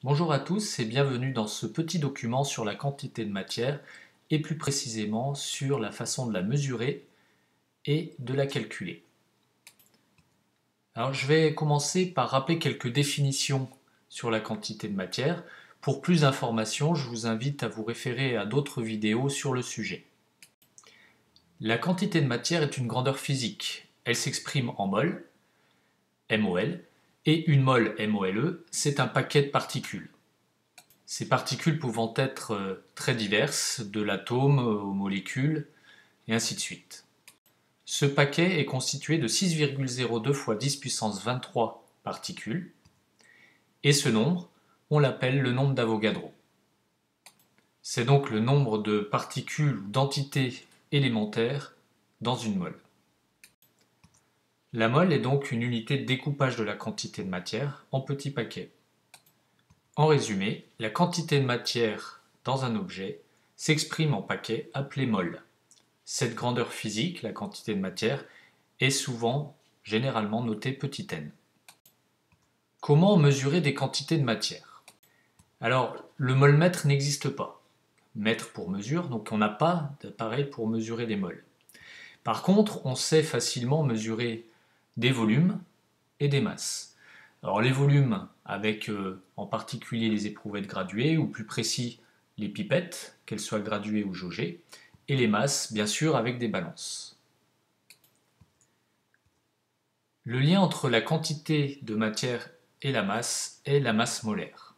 Bonjour à tous et bienvenue dans ce petit document sur la quantité de matière et plus précisément sur la façon de la mesurer et de la calculer. Alors je vais commencer par rappeler quelques définitions sur la quantité de matière. Pour plus d'informations, je vous invite à vous référer à d'autres vidéos sur le sujet. La quantité de matière est une grandeur physique. Elle s'exprime en mol, MOL, et une mole, MOLE, c'est un paquet de particules. Ces particules pouvant être très diverses, de l'atome aux molécules, et ainsi de suite. Ce paquet est constitué de 6,02 fois 10 puissance 23 particules, et ce nombre, on l'appelle le nombre d'Avogadro. C'est donc le nombre de particules ou d'entités élémentaires dans une mole. La mole est donc une unité de découpage de la quantité de matière en petits paquets. En résumé, la quantité de matière dans un objet s'exprime en paquets appelés moles. Cette grandeur physique, la quantité de matière, est souvent, généralement notée petit n. Comment mesurer des quantités de matière? Alors, le molmètre n'existe pas. Mètre pour mesure, donc on n'a pas d'appareil pour mesurer des moles. Par contre, on sait facilement mesurer des volumes et des masses. Alors les volumes avec en particulier les éprouvettes graduées, ou plus précis les pipettes, qu'elles soient graduées ou jaugées, et les masses bien sûr avec des balances. Le lien entre la quantité de matière et la masse est la masse molaire.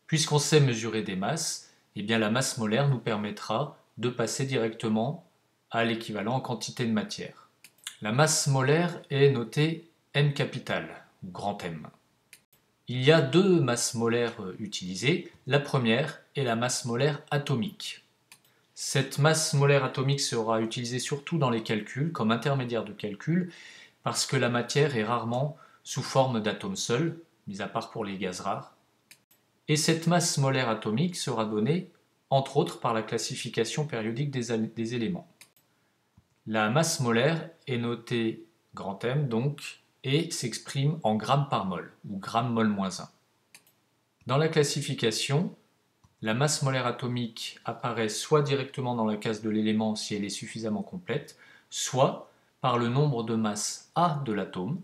Puisqu'on sait mesurer des masses, eh bien la masse molaire nous permettra de passer directement à l'équivalent en quantité de matière. La masse molaire est notée M capital, ou grand M. Il y a deux masses molaires utilisées. La première est la masse molaire atomique. Cette masse molaire atomique sera utilisée surtout dans les calculs, comme intermédiaire de calcul, parce que la matière est rarement sous forme d'atomes seuls, mis à part pour les gaz rares. Et cette masse molaire atomique sera donnée, entre autres, par la classification périodique des éléments. La masse molaire est notée grand M, donc, et s'exprime en grammes par mol, ou gramme mol moins 1. Dans la classification, la masse molaire atomique apparaît soit directement dans la case de l'élément si elle est suffisamment complète, soit par le nombre de masses A de l'atome,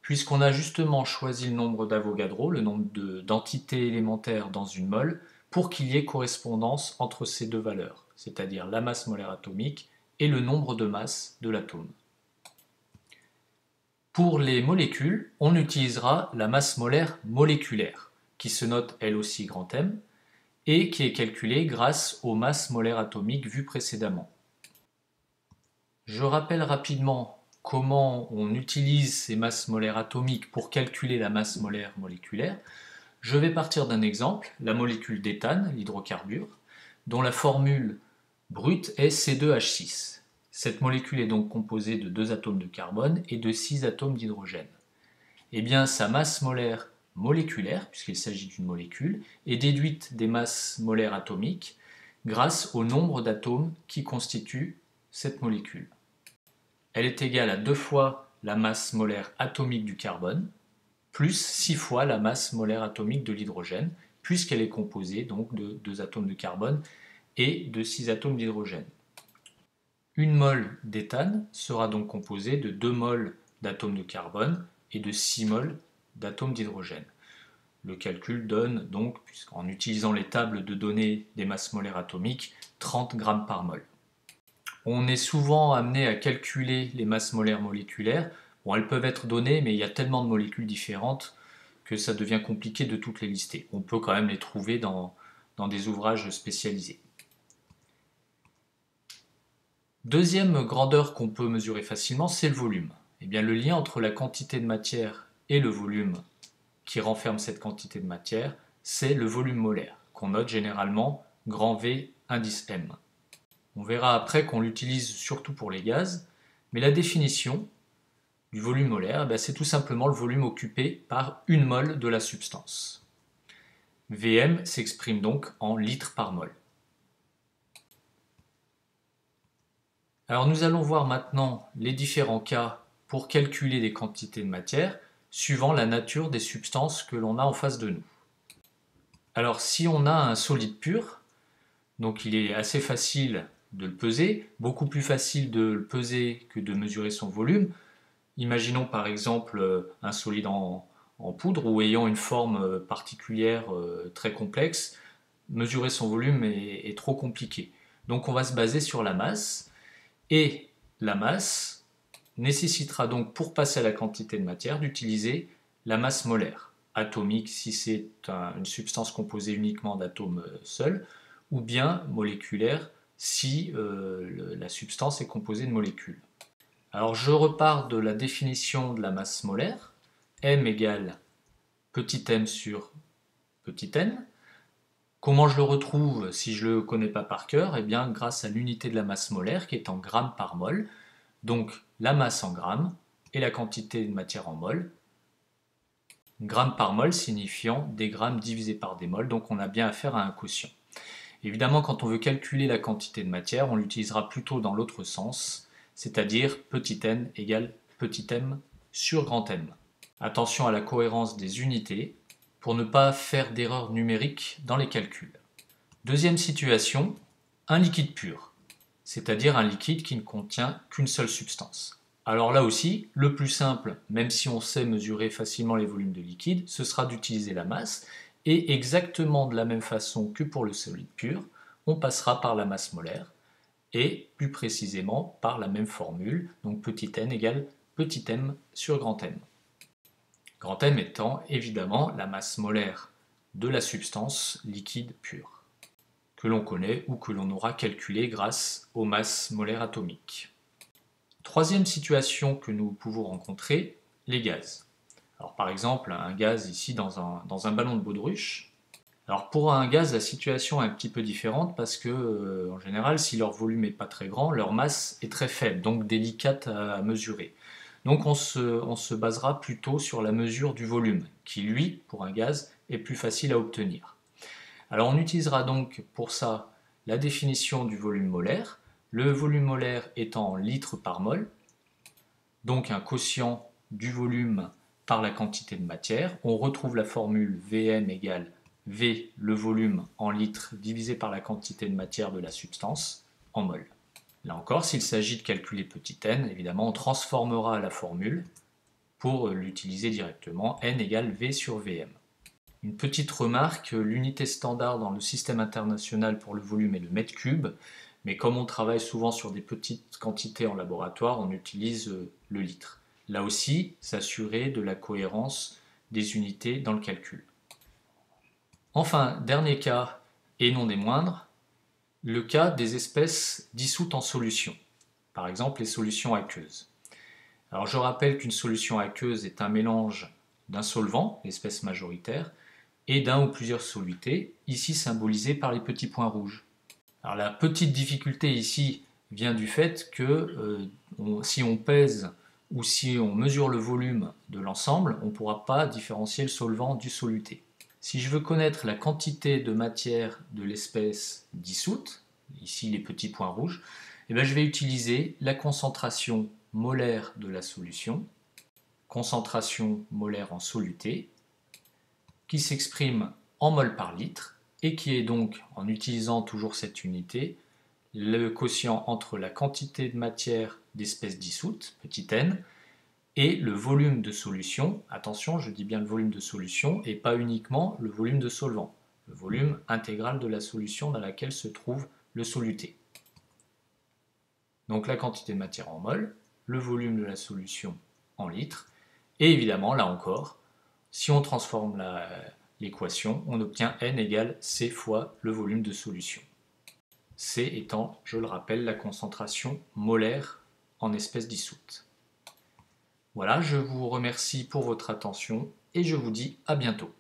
puisqu'on a justement choisi le nombre d'Avogadro, le nombre d'entités élémentaires dans une mole, pour qu'il y ait correspondance entre ces deux valeurs, c'est-à-dire la masse molaire atomique et le nombre de masses de l'atome. Pour les molécules, on utilisera la masse molaire moléculaire, qui se note elle aussi grand M, et qui est calculée grâce aux masses molaires atomiques vues précédemment. Je rappelle rapidement comment on utilise ces masses molaires atomiques pour calculer la masse molaire moléculaire. Je vais partir d'un exemple, la molécule d'éthane, l'hydrocarbure, dont la formule brute est C2H6. Cette molécule est donc composée de 2 atomes de carbone et de 6 atomes d'hydrogène. Eh bien, sa masse molaire moléculaire, puisqu'il s'agit d'une molécule, est déduite des masses molaires atomiques grâce au nombre d'atomes qui constituent cette molécule. Elle est égale à 2 fois la masse molaire atomique du carbone, plus 6 fois la masse molaire atomique de l'hydrogène, puisqu'elle est composée donc de 2 atomes de carbone et de 6 atomes d'hydrogène. Une mole d'éthane sera donc composée de 2 moles d'atomes de carbone et de 6 moles d'atomes d'hydrogène. Le calcul donne donc, en utilisant les tables de données des masses molaires atomiques, 30 grammes par mol. On est souvent amené à calculer les masses molaires moléculaires. Bon, elles peuvent être données, mais il y a tellement de molécules différentes que ça devient compliqué de toutes les lister. On peut quand même les trouver dans des ouvrages spécialisés. Deuxième grandeur qu'on peut mesurer facilement, c'est le volume. Eh bien, le lien entre la quantité de matière et le volume qui renferme cette quantité de matière, c'est le volume molaire, qu'on note généralement grand V indice M. On verra après qu'on l'utilise surtout pour les gaz, mais la définition du volume molaire, c'est tout simplement le volume occupé par une mole de la substance. Vm s'exprime donc en litres par mol. Alors nous allons voir maintenant les différents cas pour calculer les quantités de matière suivant la nature des substances que l'on a en face de nous. Alors si on a un solide pur, donc il est assez facile de le peser, beaucoup plus facile de le peser que de mesurer son volume. Imaginons par exemple un solide en poudre ou ayant une forme particulière très complexe, mesurer son volume est trop compliqué. Donc on va se baser sur la masse, et la masse nécessitera donc pour passer à la quantité de matière d'utiliser la masse molaire, atomique si c'est une substance composée uniquement d'atomes seuls, ou bien moléculaire si la substance est composée de molécules. Alors je repars de la définition de la masse molaire, m égale petit m sur petit n. Comment je le retrouve si je ne le connais pas par cœur? Eh bien grâce à l'unité de la masse molaire qui est en grammes par mol, donc la masse en grammes et la quantité de matière en mol. Grammes par mol signifiant des grammes divisé par des mols, donc on a bien affaire à un quotient. Évidemment, quand on veut calculer la quantité de matière, on l'utilisera plutôt dans l'autre sens, c'est-à-dire petit n égale petit m sur grand M. Attention à la cohérence des unités pour ne pas faire d'erreur numérique dans les calculs. Deuxième situation, un liquide pur, c'est-à-dire un liquide qui ne contient qu'une seule substance. Alors là aussi, le plus simple, même si on sait mesurer facilement les volumes de liquide, ce sera d'utiliser la masse, et exactement de la même façon que pour le solide pur, on passera par la masse molaire, et plus précisément par la même formule, donc petit n égale petit m sur grand M. Grand M étant évidemment la masse molaire de la substance liquide pure, que l'on connaît ou que l'on aura calculé grâce aux masses molaires atomiques. Troisième situation que nous pouvons rencontrer, les gaz. Alors par exemple, un gaz ici dans un ballon de baudruche. Alors pour un gaz, la situation est un petit peu différente parce que, en général, si leur volume n'est pas très grand, leur masse est très faible, donc délicate à mesurer. Donc on se basera plutôt sur la mesure du volume, qui lui, pour un gaz, est plus facile à obtenir. Alors on utilisera donc pour ça la définition du volume molaire, le volume molaire étant en litres par mol, donc un quotient du volume par la quantité de matière. On retrouve la formule Vm égale V, le volume en litres, divisé par la quantité de matière de la substance, en mol. Là encore, s'il s'agit de calculer petit n, évidemment, on transformera la formule pour l'utiliser directement, n égale V sur Vm. Une petite remarque, l'unité standard dans le système international pour le volume est le mètre cube, mais comme on travaille souvent sur des petites quantités en laboratoire, on utilise le litre. Là aussi, s'assurer de la cohérence des unités dans le calcul. Enfin, dernier cas, et non des moindres, le cas des espèces dissoutes en solution, par exemple les solutions aqueuses. Alors je rappelle qu'une solution aqueuse est un mélange d'un solvant, l'espèce majoritaire, et d'un ou plusieurs solutés, ici symbolisés par les petits points rouges. Alors la petite difficulté ici vient du fait que si on pèse ou si on mesure le volume de l'ensemble, on ne pourra pas différencier le solvant du soluté. Si je veux connaître la quantité de matière de l'espèce dissoute, ici les petits points rouges, eh bien je vais utiliser la concentration molaire de la solution, concentration molaire en soluté, qui s'exprime en mol par litre, et qui est donc, en utilisant toujours cette unité, le quotient entre la quantité de matière d'espèce dissoute, petit n, et le volume de solution. Attention, je dis bien le volume de solution, et pas uniquement le volume de solvant, le volume intégral de la solution dans laquelle se trouve le soluté. Donc la quantité de matière en mol, le volume de la solution en litres, et évidemment, là encore, si on transforme l'équation, on obtient n égale C fois le volume de solution. C étant, je le rappelle, la concentration molaire en espèces dissoutes. Voilà, je vous remercie pour votre attention et je vous dis à bientôt.